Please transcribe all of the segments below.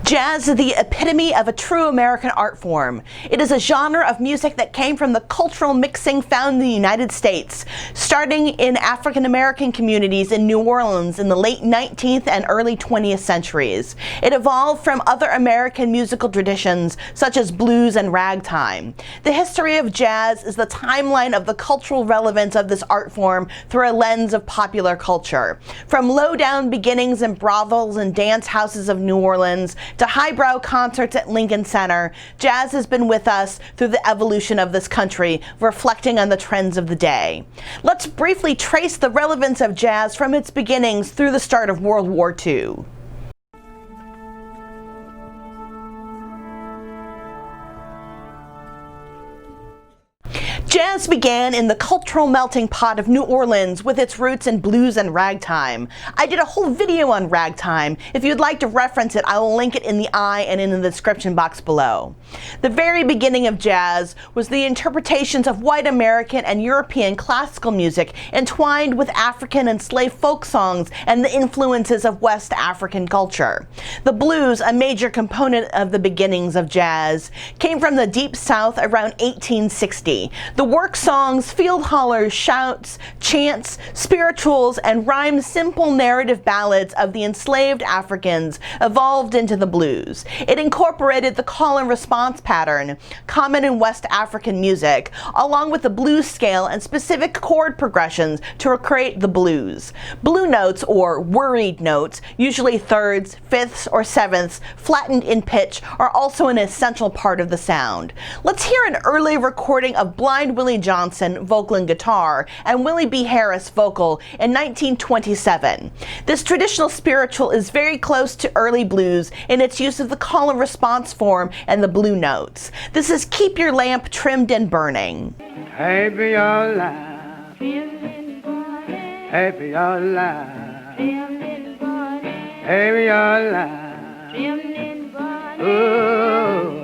Jazz is the epitome of a true American art form. It is a genre of music that came from the cultural mixing found in the United States, starting in African American communities in New Orleans in the late 19th and early 20th centuries. It evolved from other American musical traditions such as blues and ragtime. The history of jazz is the timeline of the cultural relevance of this art form through a lens of popular culture. From low-down beginnings in brothels and dance houses of New Orleans to highbrow concerts at Lincoln Center, jazz has been with us through the evolution of this country, reflecting on the trends of the day. Let's briefly trace the relevance of jazz from its beginnings through the start of World War II. Jazz began in the cultural melting pot of New Orleans with its roots in blues and ragtime. I did a whole video on ragtime. If you'd like to reference it, I will link it in the eye and in the description box below. The very beginning of jazz was the interpretations of white American and European classical music entwined with African and slave folk songs and the influences of West African culture. The blues, a major component of the beginnings of jazz, came from the Deep South around 1860. The work songs, field hollers, shouts, chants, spirituals, and rhymed simple narrative ballads of the enslaved Africans evolved into the blues. It incorporated the call and response pattern, common in West African music, along with the blues scale and specific chord progressions to create the blues. Blue notes, or worried notes, usually thirds, fifths, or sevenths, flattened in pitch, are also an essential part of the sound. Let's hear an early recording of Blind Willie Johnson, vocal and guitar, and Willie B. Harris, vocal, in 1927. This traditional spiritual is very close to early blues in its use of the call and response form and the blue notes. This is Keep Your Lamp Trimmed and Burning. Happy your life, happy your life, happy your life, oh.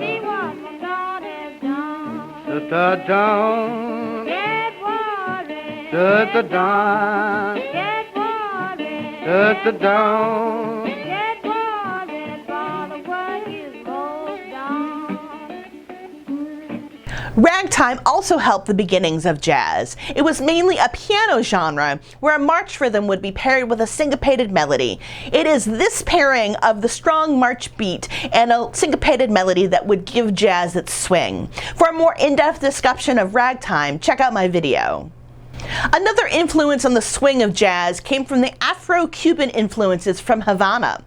The dawn, get worried. The dawn, get worried. The dawn, get worried. For the work is most done. Ragtime also helped the beginnings of jazz. It was mainly a piano genre where a march rhythm would be paired with a syncopated melody. It is this pairing of the strong march beat and a syncopated melody that would give jazz its swing. For a more in-depth discussion of ragtime, check out my video. Another influence on the swing of jazz came from the Afro-Cuban influences from Havana.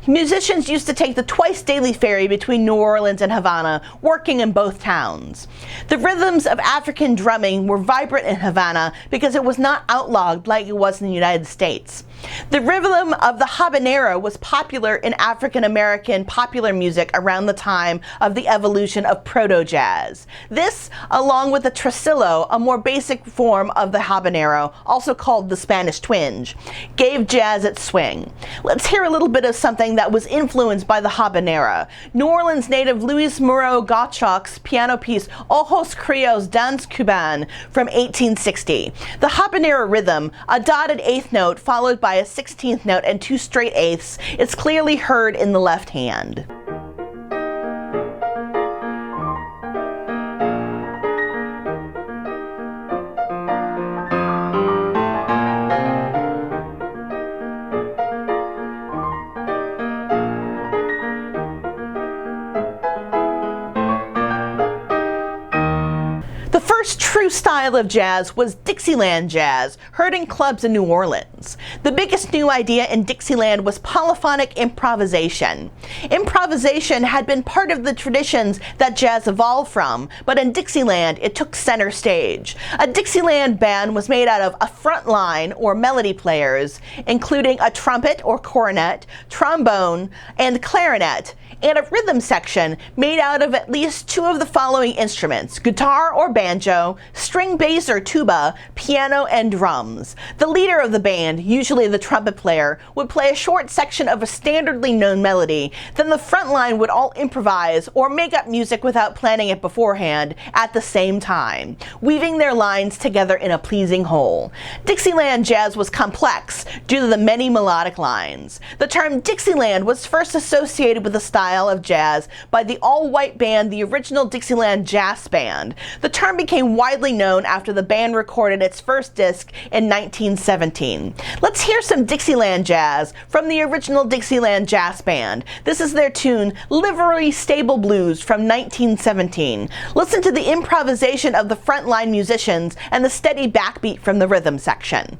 Musicians used to take the twice-daily ferry between New Orleans and Havana, working in both towns. The rhythms of African drumming were vibrant in Havana because it was not outlawed like it was in the United States. The rhythm of the habanero was popular in African American popular music around the time of the evolution of proto-jazz. This, along with the tresillo, a more basic form of the habanero, also called the Spanish twinge, gave jazz its swing. Let's hear a little bit of something that was influenced by the habanero. New Orleans native Louis Moreau Gottschalk's piano piece Ojos Criollos Danse Cubaine from 1860. The habanero rhythm, a dotted eighth note followed by a 16th note and two straight eighths, is clearly heard in the left hand. The first true style of jazz was Dixieland Jazz, heard in clubs in New Orleans. The biggest new idea in Dixieland was polyphonic improvisation. Improvisation had been part of the traditions that jazz evolved from, but in Dixieland it took center stage. A Dixieland band was made out of a front line or melody players, including a trumpet or cornet, trombone, and clarinet, and a rhythm section made out of at least two of the following instruments: guitar or banjo, banjo, string bass or tuba, piano, and drums. The leader of the band, usually the trumpet player, would play a short section of a standardly known melody, then the front line would all improvise or make up music without planning it beforehand at the same time, weaving their lines together in a pleasing whole. Dixieland jazz was complex due to the many melodic lines. The term Dixieland was first associated with the style of jazz by the all-white band, the original Dixieland Jass Band. The term became widely known after the band recorded its first disc in 1917. Let's hear some Dixieland jazz from the original Dixieland Jass Band. This is their tune, Livery Stable Blues from 1917. Listen to the improvisation of the frontline musicians and the steady backbeat from the rhythm section.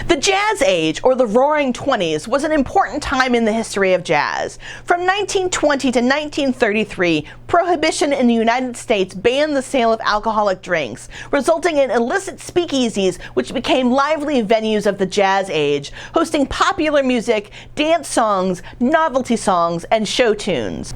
The Jazz Age, or the Roaring Twenties, was an important time in the history of jazz. From 1920 to 1933, prohibition in the United States banned the sale of alcoholic drinks, resulting in illicit speakeasies which became lively venues of the Jazz Age, hosting popular music, dance songs, novelty songs, and show tunes.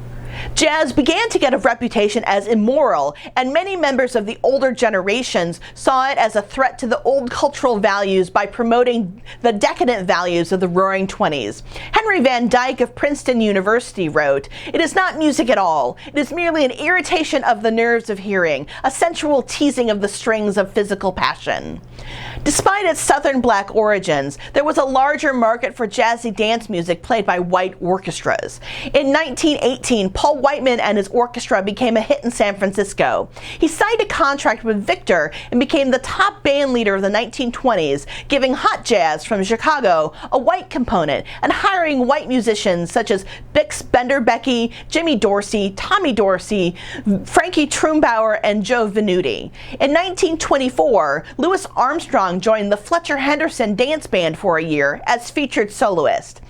Jazz began to get a reputation as immoral, and many members of the older generations saw it as a threat to the old cultural values by promoting the decadent values of the Roaring Twenties. Henry Van Dyke of Princeton University wrote, "It is not music at all. It is merely an irritation of the nerves of hearing, a sensual teasing of the strings of physical passion." Despite its Southern black origins, there was a larger market for jazzy dance music played by white orchestras. In 1918, Paul Whiteman and his orchestra became a hit in San Francisco. He signed a contract with Victor and became the top band leader of the 1920s, giving hot jazz from Chicago a white component and hiring white musicians such as Bix Bender-Becky, Jimmy Dorsey, Tommy Dorsey, Frankie Trumbauer, and Joe Venuti. In 1924, Louis Armstrong joined the Fletcher Henderson Dance Band for a year as featured soloist.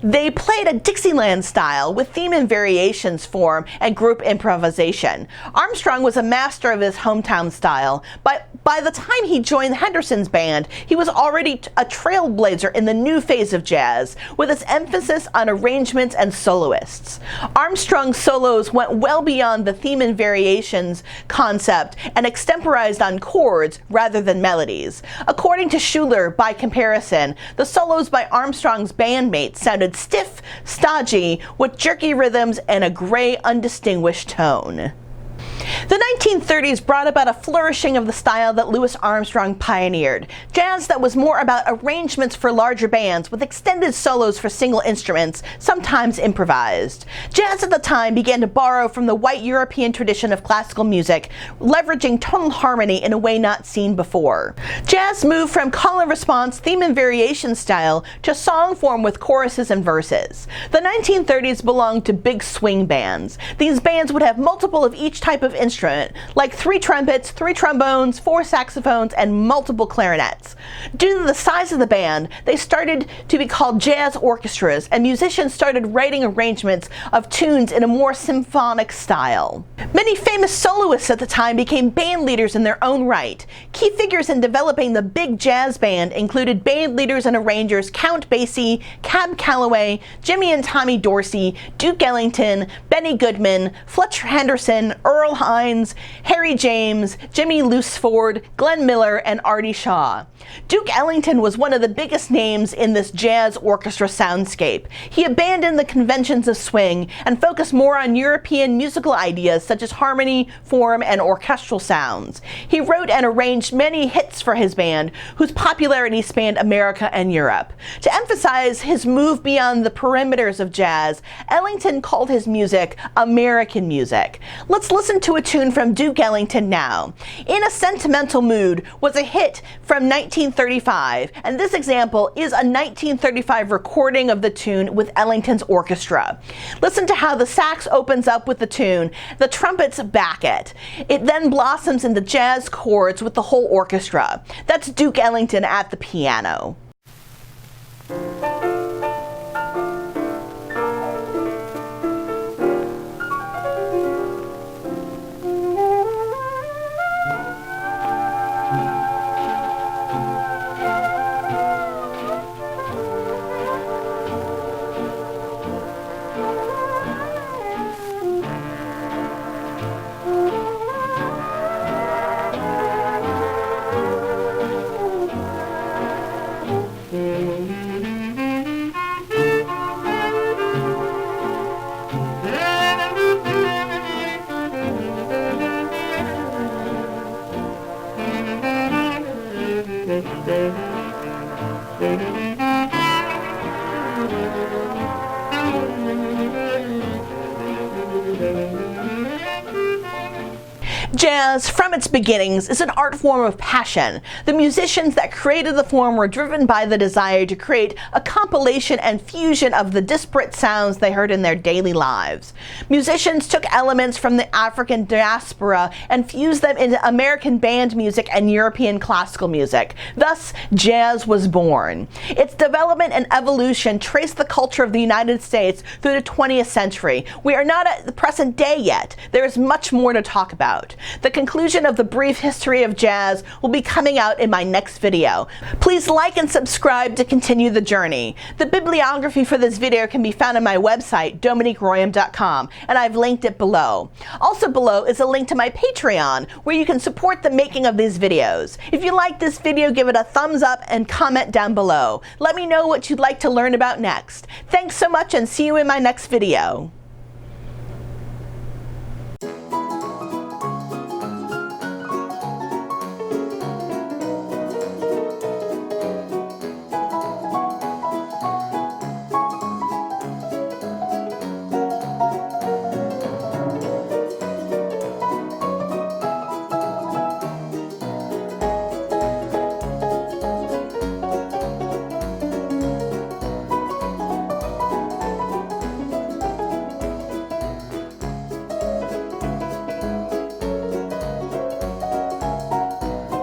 They played a Dixieland style with theme and variations form and group improvisation. Armstrong was a master of his hometown style, but by the time he joined Henderson's band, he was already a trailblazer in the new phase of jazz, with its emphasis on arrangements and soloists. Armstrong's solos went well beyond the theme and variations concept and extemporized on chords rather than melodies. According to Schuler, by comparison, the solos by Armstrong's bandmates sounded stiff, stodgy, with jerky rhythms and a gray, undistinguished tone. The 1930s brought about a flourishing of the style that Louis Armstrong pioneered, jazz that was more about arrangements for larger bands with extended solos for single instruments, sometimes improvised. Jazz at the time began to borrow from the white European tradition of classical music, leveraging tonal harmony in a way not seen before. Jazz moved from call and response, theme and variation style to song form with choruses and verses. The 1930s belonged to big swing bands. These bands would have multiple of each type of instrument, like 3 trumpets, 3 trombones, 4 saxophones, and multiple clarinets. Due to the size of the band, they started to be called jazz orchestras, and musicians started writing arrangements of tunes in a more symphonic style. Many famous soloists at the time became band leaders in their own right. Key figures in developing the big jazz band included band leaders and arrangers Count Basie, Cab Calloway, Jimmy and Tommy Dorsey, Duke Ellington, Benny Goodman, Fletcher Henderson, Earl Hines, Harry James, Jimmy Looseford, Glenn Miller, and Artie Shaw. Duke Ellington was one of the biggest names in this jazz orchestra soundscape. He abandoned the conventions of swing and focused more on European musical ideas such as harmony, form, and orchestral sounds. He wrote and arranged many hits for his band, whose popularity spanned America and Europe. To emphasize his move beyond the perimeters of jazz, Ellington called his music American music. Let's listen to a tune from Duke Ellington now. In a Sentimental Mood was a hit from 1935, and this example is a 1935 recording of the tune with Ellington's orchestra. Listen to how the sax opens up with the tune, the trumpets back it. It then blossoms into jazz chords with the whole orchestra. That's Duke Ellington at the piano. Jazz, from its beginnings, is an art form of passion. The musicians that created the form were driven by the desire to create a compilation and fusion of the disparate sounds they heard in their daily lives. Musicians took elements from the African diaspora and fused them into American band music and European classical music. Thus, jazz was born. Its development and evolution trace the culture of the United States through the 20th century. We are not at the present day yet. There is much more to talk about. The conclusion of the brief history of jazz will be coming out in my next video. Please like and subscribe to continue the journey. The bibliography for this video can be found on my website, dominiqueroyam.com, and I've linked it below. Also below is a link to my Patreon, where you can support the making of these videos. If you like this video, give it a thumbs up and comment down below. Let me know what you'd like to learn about next. Thanks so much and see you in my next video.